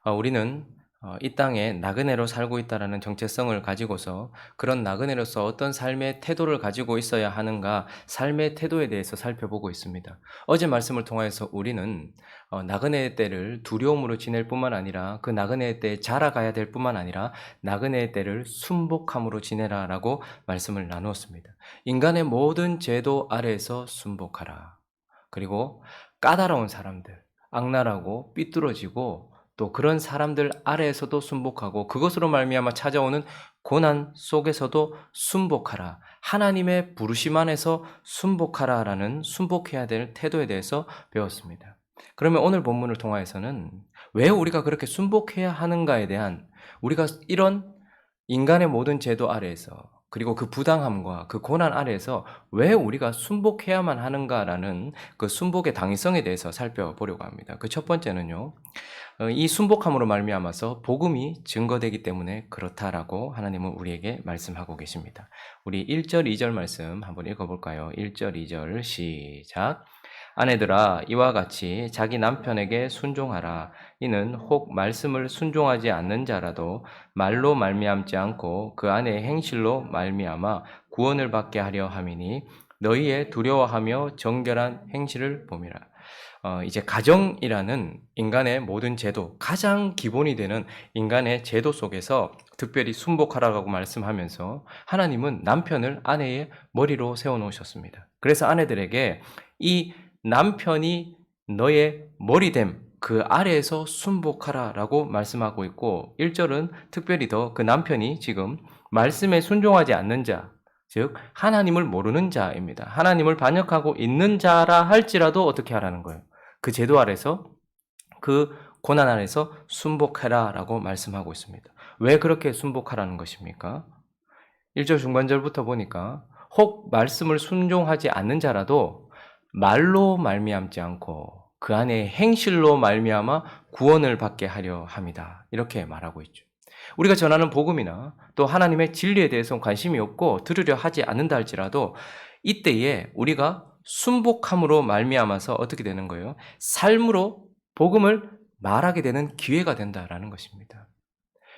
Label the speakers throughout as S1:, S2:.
S1: 우리는 이 땅에 나그네로 살고 있다라는 정체성을 가지고서 그런 나그네로서 어떤 삶의 태도를 가지고 있어야 하는가, 삶의 태도에 대해서 살펴보고 있습니다. 어제 말씀을 통해서 우리는 나그네의 때를 두려움으로 지낼 뿐만 아니라 그 나그네의 때에 자라가야 될 뿐만 아니라 나그네의 때를 순복함으로 지내라라고 말씀을 나누었습니다. 인간의 모든 제도 아래에서 순복하라. 그리고 까다로운 사람들, 악랄하고 삐뚤어지고 또 그런 사람들 아래에서도 순복하고 그것으로 말미암아 찾아오는 고난 속에서도 순복하라. 하나님의 부르심 안에서 순복하라라는 순복해야 될 태도에 대해서 배웠습니다. 그러면 오늘 본문을 통하여서는 왜 우리가 그렇게 순복해야 하는가에 대한 우리가 이런 인간의 모든 제도 아래에서 그리고 그 부당함과 그 고난 아래에서 왜 우리가 순복해야만 하는가라는 그 순복의 당위성에 대해서 살펴보려고 합니다. 그 첫 번째는요. 이 순복함으로 말미암아서 복음이 증거되기 때문에 그렇다라고 하나님은 우리에게 말씀하고 계십니다. 우리 1절, 2절 말씀 한번 읽어볼까요? 1절, 2절 시작. 아내들아 이와 같이 자기 남편에게 순종하라. 이는 혹 말씀을 순종하지 않는 자라도 말로 말미암지 않고 그 안의 행실로 말미암아 구원을 받게 하려 함이니 너희의 두려워하며 정결한 행실을 봄이라. 이제 가정이라는 인간의 모든 제도, 가장 기본이 되는 인간의 제도 속에서 특별히 순복하라고 말씀하면서 하나님은 남편을 아내의 머리로 세워놓으셨습니다. 그래서 아내들에게 이 남편이 너의 머리됨, 그 아래에서 순복하라라고 말씀하고 있고 1절은 특별히 더 그 남편이 지금 말씀에 순종하지 않는 자, 즉 하나님을 모르는 자입니다. 하나님을 반역하고 있는 자라 할지라도 어떻게 하라는 거예요? 그 제도 아래서 그 고난 아래서 순복해라라고 말씀하고 있습니다. 왜 그렇게 순복하라는 것입니까? 1절 중반절부터 보니까 혹 말씀을 순종하지 않는 자라도 말로 말미암지 않고 그 안에 행실로 말미암아 구원을 받게 하려 함이다. 이렇게 말하고 있죠. 우리가 전하는 복음이나 또 하나님의 진리에 대해서 관심이 없고 들으려 하지 않는다 할지라도 이때에 우리가 순복함으로 말미암아서 어떻게 되는 거예요? 삶으로 복음을 말하게 되는 기회가 된다라는 것입니다.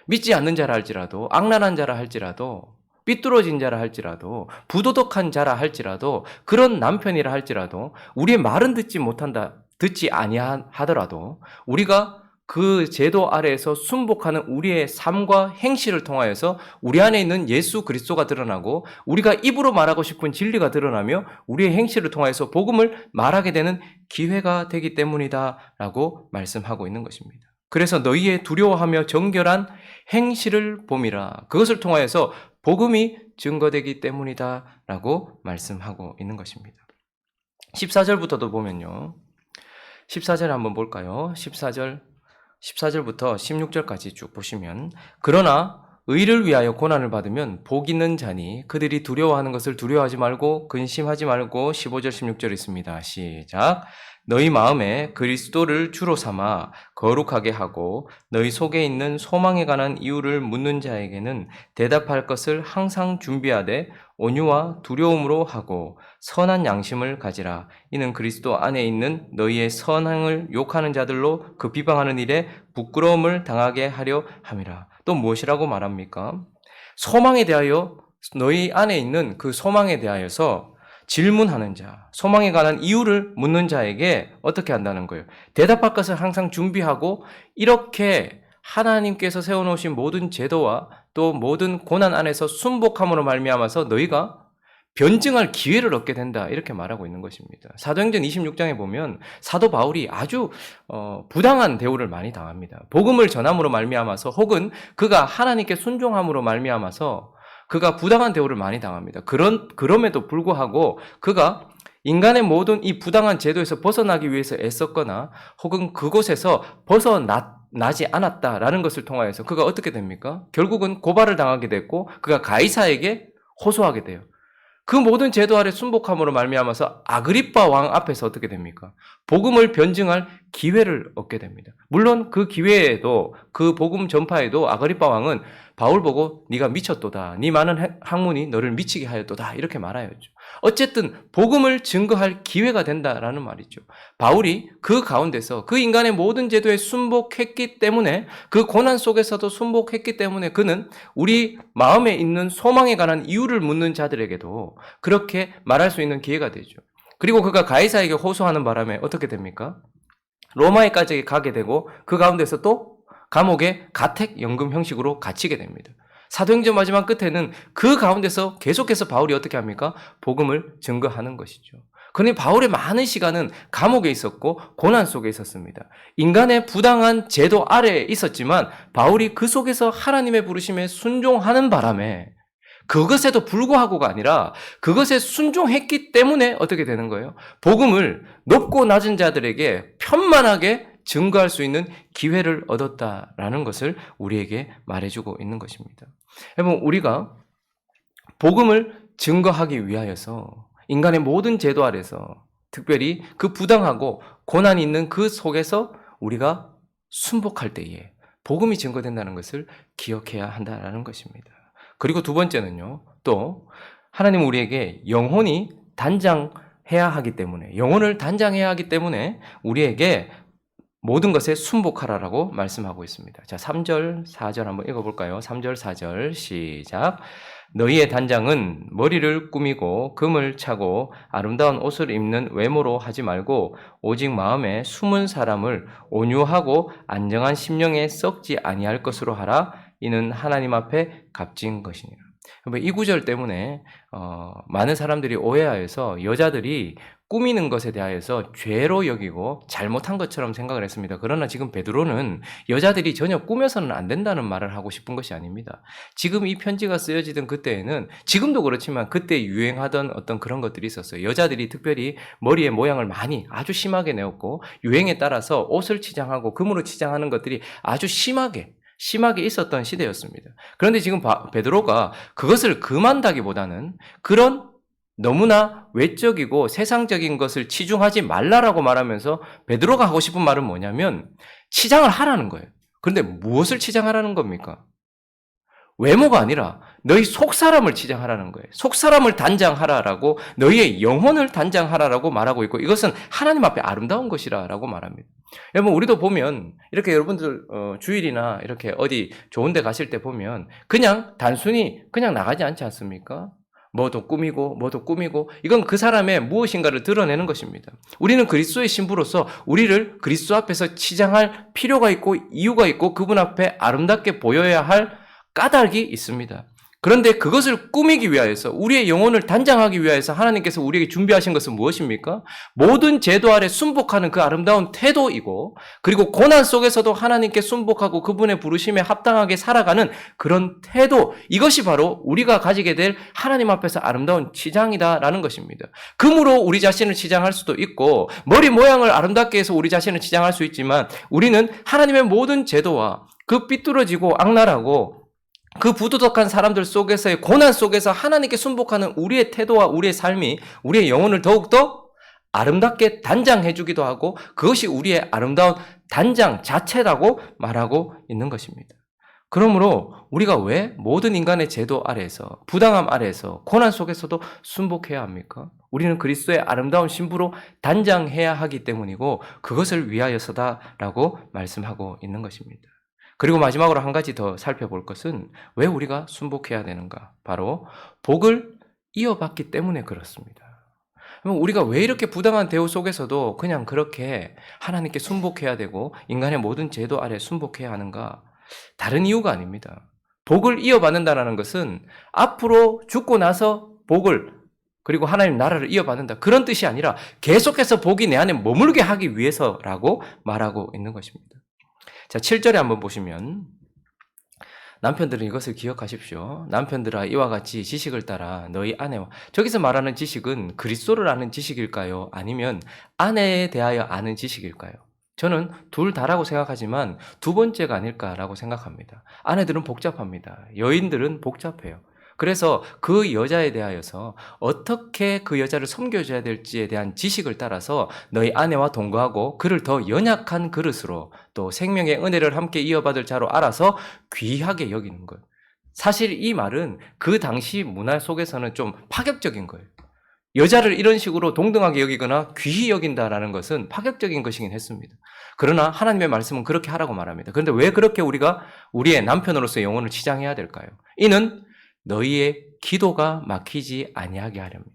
S1: 믿지 않는 자라 할지라도 악랄한 자라 할지라도 삐뚤어진 자라 할지라도 부도덕한 자라 할지라도 그런 남편이라 할지라도 우리의 말은 듣지 아니하더라도 우리가 그 제도 아래에서 순복하는 우리의 삶과 행실을 통하여서 우리 안에 있는 예수 그리스도가 드러나고 우리가 입으로 말하고 싶은 진리가 드러나며 우리의 행실을 통하여서 복음을 말하게 되는 기회가 되기 때문이다라고 말씀하고 있는 것입니다. 그래서 너희의 두려워하며 정결한 행실을 봄이라. 그것을 통하여서 복음이 증거되기 때문이다라고 말씀하고 있는 것입니다. 14절부터도 보면요. 14절 한번 볼까요? 14절부터 16절까지 쭉 보시면 그러나 의를 위하여 고난을 받으면 복 있는 자니 그들이 두려워하는 것을 두려워하지 말고 근심하지 말고 15절 16절 있습니다. 시작. 너희 마음에 그리스도를 주로 삼아 거룩하게 하고 너희 속에 있는 소망에 관한 이유를 묻는 자에게는 대답할 것을 항상 준비하되 온유와 두려움으로 하고 선한 양심을 가지라. 이는 그리스도 안에 있는 너희의 선행을 욕하는 자들로 그 비방하는 일에 부끄러움을 당하게 하려 함이라. 또 무엇이라고 말합니까? 소망에 대하여 너희 안에 있는 그 소망에 대하여서 질문하는 자, 소망에 관한 이유를 묻는 자에게 어떻게 한다는 거예요? 대답할 것을 항상 준비하고 이렇게 하나님께서 세워놓으신 모든 제도와 또 모든 고난 안에서 순복함으로 말미암아서 너희가 변증할 기회를 얻게 된다 이렇게 말하고 있는 것입니다. 사도행전 26장에 보면 사도 바울이 아주 부당한 대우를 많이 당합니다. 복음을 전함으로 말미암아서 혹은 그가 하나님께 순종함으로 말미암아서 그가 부당한 대우를 많이 당합니다. 그럼에도 불구하고 그가 인간의 모든 이 부당한 제도에서 벗어나기 위해서 애썼거나 혹은 그곳에서 벗어나지 않았다라는 것을 통하여서 그가 어떻게 됩니까? 결국은 고발을 당하게 됐고 그가 가이사에게 호소하게 돼요. 그 모든 제도 아래 순복함으로 말미암아서 아그리빠 왕 앞에서 어떻게 됩니까? 복음을 변증할 기회를 얻게 됩니다. 물론 그 기회에도 그 복음 전파에도 아그리빠 왕은 바울 보고 네가 미쳤도다. 네 많은 학문이 너를 미치게 하였도다. 이렇게 말하였죠. 어쨌든 복음을 증거할 기회가 된다라는 말이죠. 바울이 그 가운데서 그 인간의 모든 제도에 순복했기 때문에 그 고난 속에서도 순복했기 때문에 그는 우리 마음에 있는 소망에 관한 이유를 묻는 자들에게도 그렇게 말할 수 있는 기회가 되죠. 그리고 그가 가이사에게 호소하는 바람에 어떻게 됩니까? 로마에까지 가게 되고 그 가운데서 또 감옥에 가택연금 형식으로 갇히게 됩니다. 사도행전 마지막 끝에는 그 가운데서 계속해서 바울이 어떻게 합니까? 복음을 증거하는 것이죠. 그런데 바울의 많은 시간은 감옥에 있었고 고난 속에 있었습니다. 인간의 부당한 제도 아래에 있었지만 바울이 그 속에서 하나님의 부르심에 순종하는 바람에 그것에도 불구하고가 아니라 그것에 순종했기 때문에 어떻게 되는 거예요? 복음을 높고 낮은 자들에게 편만하게 증거할 수 있는 기회를 얻었다라는 것을 우리에게 말해주고 있는 것입니다. 여러분, 우리가 복음을 증거하기 위하여서 인간의 모든 제도 아래서 특별히 그 부당하고 고난이 있는 그 속에서 우리가 순복할 때에 복음이 증거된다는 것을 기억해야 한다는 것입니다. 그리고 두 번째는요, 또 하나님은 우리에게 영혼이 단장해야 하기 때문에, 영혼을 단장해야 하기 때문에 우리에게 모든 것에 순복하라라고 말씀하고 있습니다. 자, 3절, 4절 한번 읽어볼까요? 3절, 4절 시작. 너희의 단장은 머리를 꾸미고 금을 차고 아름다운 옷을 입는 외모로 하지 말고 오직 마음에 숨은 사람을 온유하고 안정한 심령에 썩지 아니할 것으로 하라. 이는 하나님 앞에 값진 것이니라. 이 구절 때문에 많은 사람들이 오해하여서 여자들이 꾸미는 것에 대하여서 죄로 여기고 잘못한 것처럼 생각을 했습니다. 그러나 지금 베드로는 여자들이 전혀 꾸며서는 안 된다는 말을 하고 싶은 것이 아닙니다. 지금 이 편지가 쓰여지던 그때에는 지금도 그렇지만 그때 유행하던 어떤 그런 것들이 있었어요. 여자들이 특별히 머리의 모양을 많이 아주 심하게 내었고 유행에 따라서 옷을 치장하고 금으로 치장하는 것들이 아주 심하게 있었던 시대였습니다. 그런데 지금 베드로가 그것을 금한다기보다는 그런 너무나 외적이고 세상적인 것을 치중하지 말라라고 말하면서 베드로가 하고 싶은 말은 뭐냐면 치장을 하라는 거예요. 그런데 무엇을 치장하라는 겁니까? 외모가 아니라 너희 속사람을 치장하라는 거예요. 속사람을 단장하라라고 너희의 영혼을 단장하라라고 말하고 있고 이것은 하나님 앞에 아름다운 것이라라고 말합니다. 여러분 우리도 보면 이렇게 여러분들 주일이나 이렇게 어디 좋은 데 가실 때 보면 그냥 단순히 그냥 나가지 않지 않습니까? 뭐도 꾸미고 이건 그 사람의 무엇인가를 드러내는 것입니다. 우리는 그리스도의 신부로서 우리를 그리스도 앞에서 치장할 필요가 있고 이유가 있고 그분 앞에 아름답게 보여야 할 까닭이 있습니다. 그런데 그것을 꾸미기 위하여서 우리의 영혼을 단장하기 위하여서 하나님께서 우리에게 준비하신 것은 무엇입니까? 모든 제도 아래 순복하는 그 아름다운 태도이고 그리고 고난 속에서도 하나님께 순복하고 그분의 부르심에 합당하게 살아가는 그런 태도 이것이 바로 우리가 가지게 될 하나님 앞에서 아름다운 치장이다라는 것입니다. 금으로 우리 자신을 치장할 수도 있고 머리 모양을 아름답게 해서 우리 자신을 치장할 수 있지만 우리는 하나님의 모든 제도와 그 삐뚤어지고 악랄하고 그 부도덕한 사람들 속에서의 고난 속에서 하나님께 순복하는 우리의 태도와 우리의 삶이 우리의 영혼을 더욱더 아름답게 단장해주기도 하고 그것이 우리의 아름다운 단장 자체라고 말하고 있는 것입니다. 그러므로 우리가 왜 모든 인간의 제도 아래에서 부당함 아래에서 고난 속에서도 순복해야 합니까? 우리는 그리스도의 아름다운 신부로 단장해야 하기 때문이고 그것을 위하여서다라고 말씀하고 있는 것입니다. 그리고 마지막으로 한 가지 더 살펴볼 것은 왜 우리가 순복해야 되는가? 바로 복을 이어받기 때문에 그렇습니다. 우리가 왜 이렇게 부당한 대우 속에서도 그냥 그렇게 하나님께 순복해야 되고 인간의 모든 제도 아래 순복해야 하는가? 다른 이유가 아닙니다. 복을 이어받는다는 것은 앞으로 죽고 나서 복을 그리고 하나님 나라를 이어받는다. 그런 뜻이 아니라 계속해서 복이 내 안에 머물게 하기 위해서라고 말하고 있는 것입니다. 자, 7절에 한번 보시면 남편들은 이것을 기억하십시오. 남편들아 이와 같이 지식을 따라 너희 아내와 저기서 말하는 지식은 그리스도를 아는 지식일까요? 아니면 아내에 대하여 아는 지식일까요? 저는 둘 다라고 생각하지만 두 번째가 아닐까라고 생각합니다. 아내들은 복잡합니다. 여인들은 복잡해요. 그래서 그 여자에 대하여서 어떻게 그 여자를 섬겨줘야 될지에 대한 지식을 따라서 너희 아내와 동거하고 그를 더 연약한 그릇으로 또 생명의 은혜를 함께 이어받을 자로 알아서 귀하게 여기는 것. 사실 이 말은 그 당시 문화 속에서는 좀 파격적인 거예요. 여자를 이런 식으로 동등하게 여기거나 귀히 여긴다라는 것은 파격적인 것이긴 했습니다. 그러나 하나님의 말씀은 그렇게 하라고 말합니다. 그런데 왜 그렇게 우리가 우리의 남편으로서의 영혼을 치장해야 될까요? 이는 너희의 기도가 막히지 아니하게 하렵니다.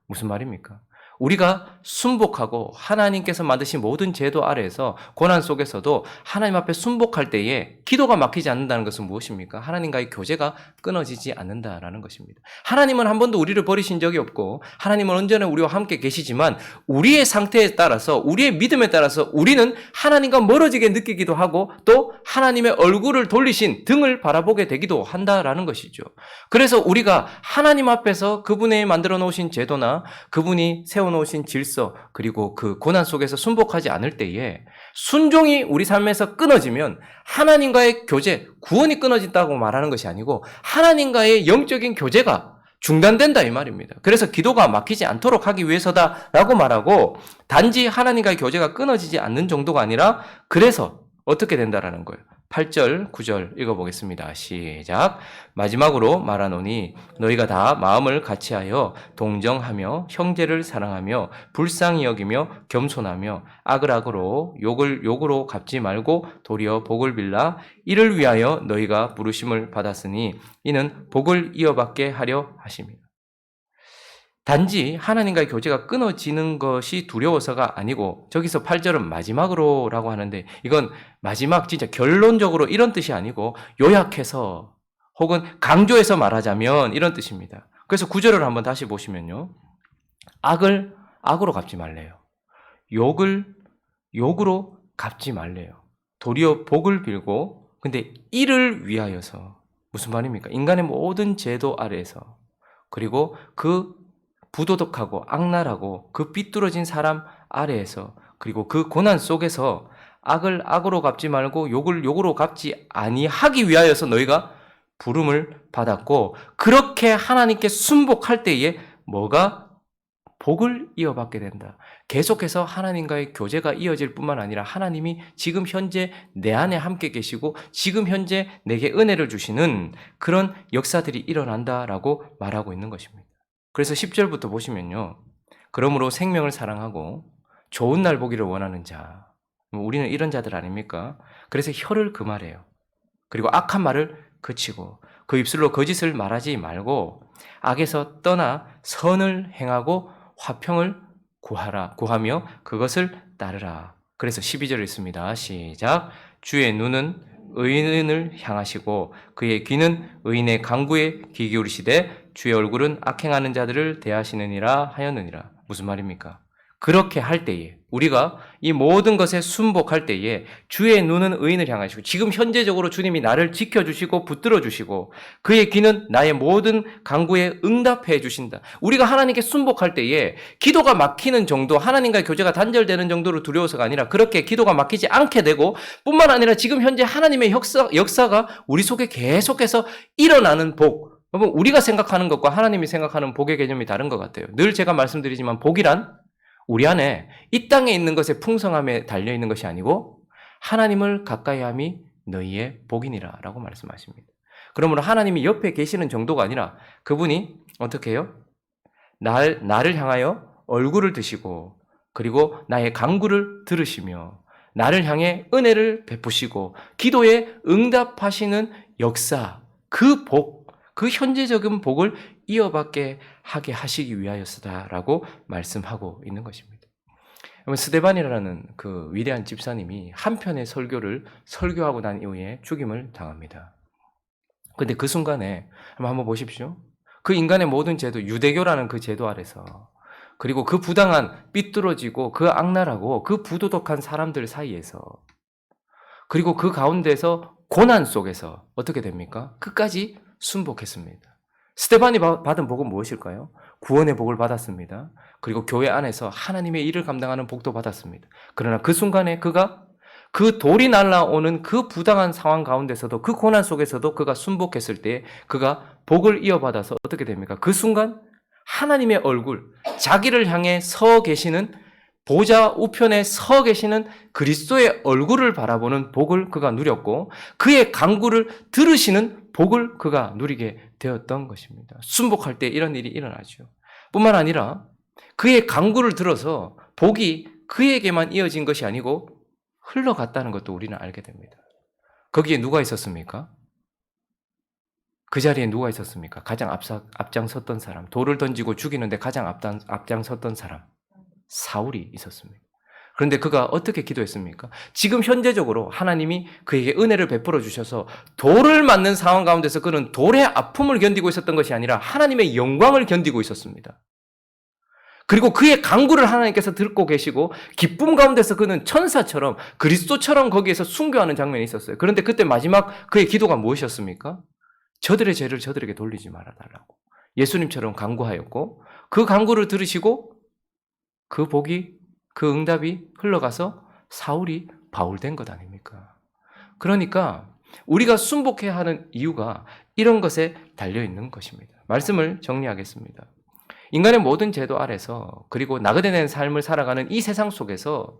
S1: 무슨 말입니까? 우리가 순복하고 하나님께서 만드신 모든 제도 아래에서 고난 속에서도 하나님 앞에 순복할 때에 기도가 막히지 않는다는 것은 무엇입니까? 하나님과의 교제가 끊어지지 않는다라는 것입니다. 하나님은 한 번도 우리를 버리신 적이 없고 하나님은 언제나 우리와 함께 계시지만 우리의 상태에 따라서 우리의 믿음에 따라서 우리는 하나님과 멀어지게 느끼기도 하고 또 하나님의 얼굴을 돌리신 등을 바라보게 되기도 한다라는 것이죠. 그래서 우리가 하나님 앞에서 그분의 만들어 놓으신 제도나 그분이 세워놓으신 질서 그리고 그 고난 속에서 순복하지 않을 때에 순종이 우리 삶에서 끊어지면 하나님과의 교제, 구원이 끊어진다고 말하는 것이 아니고 하나님과의 영적인 교제가 중단된다 이 말입니다. 그래서 기도가 막히지 않도록 하기 위해서다라고 말하고 단지 하나님과의 교제가 끊어지지 않는 정도가 아니라 그래서 어떻게 된다라는 거예요. 8절, 9절 읽어보겠습니다. 시작. 마지막으로 말하노니 너희가 다 마음을 같이하여 동정하며 형제를 사랑하며 불쌍히 여기며 겸손하며 악을 악으로 욕을 욕으로 갚지 말고 도리어 복을 빌라 이를 위하여 너희가 부르심을 받았으니 이는 복을 이어받게 하려 하심이라. 단지 하나님과의 교제가 끊어지는 것이 두려워서가 아니고 저기서 8절은 마지막으로라고 하는데 이건 마지막 진짜 결론적으로 이런 뜻이 아니고 요약해서 혹은 강조해서 말하자면 이런 뜻입니다. 그래서 9절을 한번 다시 보시면요. 악을 악으로 갚지 말래요. 욕을 욕으로 갚지 말래요. 도리어 복을 빌고 근데 이를 위하여서 무슨 말입니까? 인간의 모든 제도 아래에서 그리고 그 부도덕하고 악랄하고 그 삐뚤어진 사람 아래에서 그리고 그 고난 속에서 악을 악으로 갚지 말고 욕을 욕으로 갚지 아니하기 위하여서 너희가 부름을 받았고 그렇게 하나님께 순복할 때에 뭐가 복을 이어받게 된다. 계속해서 하나님과의 교제가 이어질 뿐만 아니라 하나님이 지금 현재 내 안에 함께 계시고 지금 현재 내게 은혜를 주시는 그런 역사들이 일어난다라고 말하고 있는 것입니다. 그래서 10절부터 보시면요. 그러므로 생명을 사랑하고 좋은 날 보기를 원하는 자. 우리는 이런 자들 아닙니까? 그래서 혀를 금하래요. 그리고 악한 말을 그치고 그 입술로 거짓을 말하지 말고 악에서 떠나 선을 행하고 화평을 구하며 그것을 따르라. 그래서 12절 읽습니다. 시작. 주의 눈은 의인을 향하시고 그의 귀는 의인의 간구에 귀 기울이시되 주의 얼굴은 악행하는 자들을 대하시느니라 하였느니라. 무슨 말입니까? 그렇게 할 때에 우리가 이 모든 것에 순복할 때에 주의 눈은 의인을 향하시고 지금 현재적으로 주님이 나를 지켜주시고 붙들어 주시고 그의 귀는 나의 모든 간구에 응답해 주신다. 우리가 하나님께 순복할 때에 기도가 막히는 정도 하나님과의 교제가 단절되는 정도로 두려워서가 아니라 그렇게 기도가 막히지 않게 되고 뿐만 아니라 지금 현재 하나님의 역사가 우리 속에 계속해서 일어나는 복. 여러분 우리가 생각하는 것과 하나님이 생각하는 복의 개념이 다른 것 같아요. 늘 제가 말씀드리지만 복이란 우리 안에 이 땅에 있는 것의 풍성함에 달려있는 것이 아니고 하나님을 가까이함이 너희의 복이니라 라고 말씀하십니다. 그러므로 하나님이 옆에 계시는 정도가 아니라 그분이 어떻게 해요? 나를 향하여 얼굴을 드시고 그리고 나의 간구를 들으시며 나를 향해 은혜를 베푸시고 기도에 응답하시는 역사, 그 복, 그 현재적인 복을 이어받게 하게 하시기 위하여서다라고 말씀하고 있는 것입니다. 스데반이라는 그 위대한 집사님이 한 편의 설교를 설교하고 난 이후에 죽임을 당합니다. 그런데 그 순간에 한번 보십시오. 그 인간의 모든 제도, 유대교라는 그 제도 아래서 그리고 그 부당한 삐뚤어지고 그 악랄하고 그 부도덕한 사람들 사이에서 그리고 그 가운데서 고난 속에서 어떻게 됩니까? 끝까지 순복했습니다. 스데반이 받은 복은 무엇일까요? 구원의 복을 받았습니다. 그리고 교회 안에서 하나님의 일을 감당하는 복도 받았습니다. 그러나 그 순간에 그가 그 돌이 날아오는 그 부당한 상황 가운데서도 그 고난 속에서도 그가 순복했을 때 그가 복을 이어받아서 어떻게 됩니까? 그 순간 하나님의 얼굴, 자기를 향해 서 계시는 보좌 우편에 서 계시는 그리스도의 얼굴을 바라보는 복을 그가 누렸고 그의 간구를 들으시는 복을 그가 누리게 되었던 것입니다. 순복할 때 이런 일이 일어나죠. 뿐만 아니라 그의 간구를 들어서 복이 그에게만 이어진 것이 아니고 흘러갔다는 것도 우리는 알게 됩니다. 거기에 누가 있었습니까? 그 자리에 누가 있었습니까? 가장 앞장섰던 사람, 돌을 던지고 죽이는데 가장 앞장섰던 사람, 사울이 있었습니다. 그런데 그가 어떻게 기도했습니까? 지금 현재적으로 하나님이 그에게 은혜를 베풀어 주셔서 돌을 맞는 상황 가운데서 그는 돌의 아픔을 견디고 있었던 것이 아니라 하나님의 영광을 견디고 있었습니다. 그리고 그의 간구를 하나님께서 듣고 계시고 기쁨 가운데서 그는 천사처럼 그리스도처럼 거기에서 순교하는 장면이 있었어요. 그런데 그때 마지막 그의 기도가 무엇이었습니까? 저들의 죄를 저들에게 돌리지 말아달라고 예수님처럼 간구하였고 그 간구를 들으시고 그 복이 그 응답이 흘러가서 사울이 바울된 것 아닙니까? 그러니까 우리가 순복해야 하는 이유가 이런 것에 달려있는 것입니다. 말씀을 정리하겠습니다. 인간의 모든 제도 아래서 그리고 나그네된 삶을 살아가는 이 세상 속에서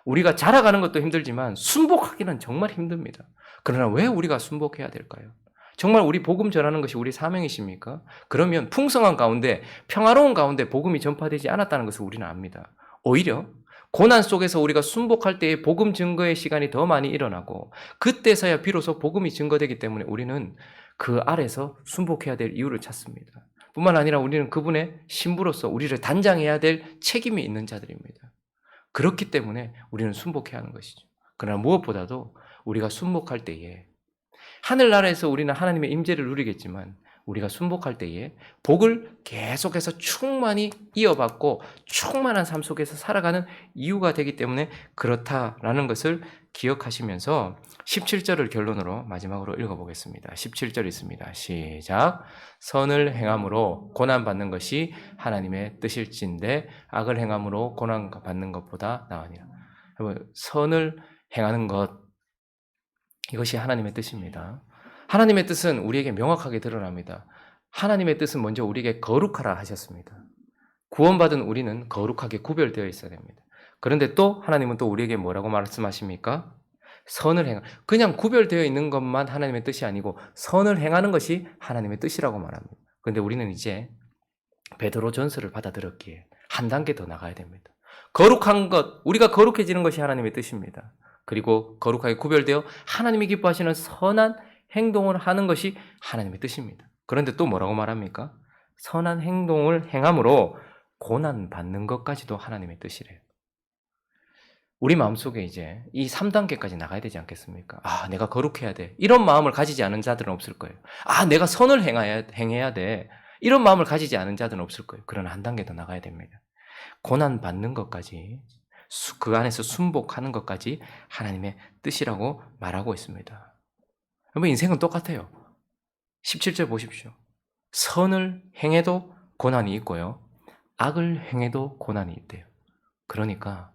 S1: 우리가 자라가는 것도 힘들지만 순복하기는 정말 힘듭니다. 그러나 왜 우리가 순복해야 될까요? 정말 우리 복음 전하는 것이 우리 사명이십니까? 그러면 풍성한 가운데 평화로운 가운데 복음이 전파되지 않았다는 것을 우리는 압니다. 오히려 고난 속에서 우리가 순복할 때의 복음 증거의 시간이 더 많이 일어나고 그때서야 비로소 복음이 증거되기 때문에 우리는 그 아래서 순복해야 될 이유를 찾습니다. 뿐만 아니라 우리는 그분의 신부로서 우리를 단장해야 될 책임이 있는 자들입니다. 그렇기 때문에 우리는 순복해야 하는 것이죠. 그러나 무엇보다도 우리가 순복할 때에 하늘나라에서 우리는 하나님의 임재를 누리겠지만 우리가 순복할 때에 복을 계속해서 충만히 이어받고 충만한 삶 속에서 살아가는 이유가 되기 때문에 그렇다라는 것을 기억하시면서 17절을 결론으로 마지막으로 읽어보겠습니다. 17절 있습니다. 시작. 선을 행함으로 고난받는 것이 하나님의 뜻일진데 악을 행함으로 고난받는 것보다 나으니라. 여러분, 선을 행하는 것, 이것이 하나님의 뜻입니다. 하나님의 뜻은 우리에게 명확하게 드러납니다. 하나님의 뜻은 먼저 우리에게 거룩하라 하셨습니다. 구원받은 우리는 거룩하게 구별되어 있어야 됩니다. 그런데 또 하나님은 또 우리에게 뭐라고 말씀하십니까? 선을 행하. 그냥 구별되어 있는 것만 하나님의 뜻이 아니고 선을 행하는 것이 하나님의 뜻이라고 말합니다. 그런데 우리는 이제 베드로 전서를 받아들였기에 한 단계 더 나가야 됩니다. 거룩한 것, 우리가 거룩해지는 것이 하나님의 뜻입니다. 그리고 거룩하게 구별되어 하나님이 기뻐하시는 선한 행동을 하는 것이 하나님의 뜻입니다. 그런데 또 뭐라고 말합니까? 선한 행동을 행함으로 고난받는 것까지도 하나님의 뜻이래요. 우리 마음속에 이제 이 3단계까지 나가야 되지 않겠습니까? 아, 내가 거룩해야 돼. 이런 마음을 가지지 않은 자들은 없을 거예요. 아, 내가 선을 행해야 돼. 이런 마음을 가지지 않은 자들은 없을 거예요. 그러나 한 단계 더 나가야 됩니다. 고난받는 것까지, 그 안에서 순복하는 것까지 하나님의 뜻이라고 말하고 있습니다. 여러분, 인생은 똑같아요. 17절 보십시오. 선을 행해도 고난이 있고요. 악을 행해도 고난이 있대요. 그러니까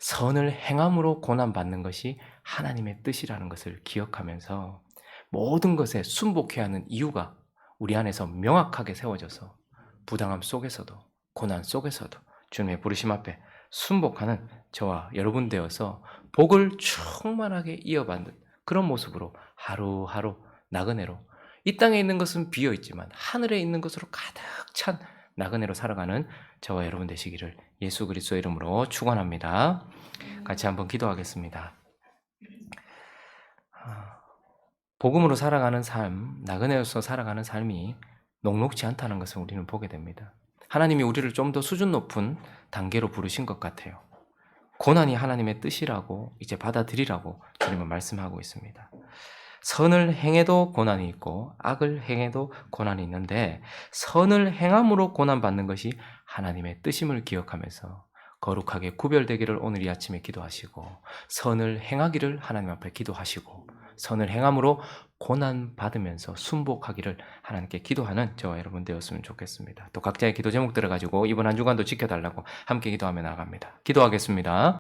S1: 선을 행함으로 고난받는 것이 하나님의 뜻이라는 것을 기억하면서 모든 것에 순복해야 하는 이유가 우리 안에서 명확하게 세워져서 부당함 속에서도 고난 속에서도 주님의 부르심 앞에 순복하는 저와 여러분 되어서 복을 충만하게 이어받는 그런 모습으로 하루하루 나그네로 이 땅에 있는 것은 비어있지만 하늘에 있는 것으로 가득 찬 나그네로 살아가는 저와 여러분 되시기를 예수 그리스도의 이름으로 축원합니다. 같이 한번 기도하겠습니다. 복음으로 살아가는 삶, 나그네로서 살아가는 삶이 녹록지 않다는 것을 우리는 보게 됩니다. 하나님이 우리를 좀 더 수준 높은 단계로 부르신 것 같아요. 고난이 하나님의 뜻이라고 이제 받아들이라고 주님은 말씀하고 있습니다. 선을 행해도 고난이 있고 악을 행해도 고난이 있는데 선을 행함으로 고난받는 것이 하나님의 뜻임을 기억하면서 거룩하게 구별되기를 오늘 이 아침에 기도하시고 선을 행하기를 하나님 앞에 기도하시고 선을 행함으로 고난받으면서 순복하기를 하나님께 기도하는 저와 여러분 되었으면 좋겠습니다. 또 각자의 기도 제목들을 가지고 이번 한 주간도 지켜달라고 함께 기도하며 나아갑니다. 기도하겠습니다.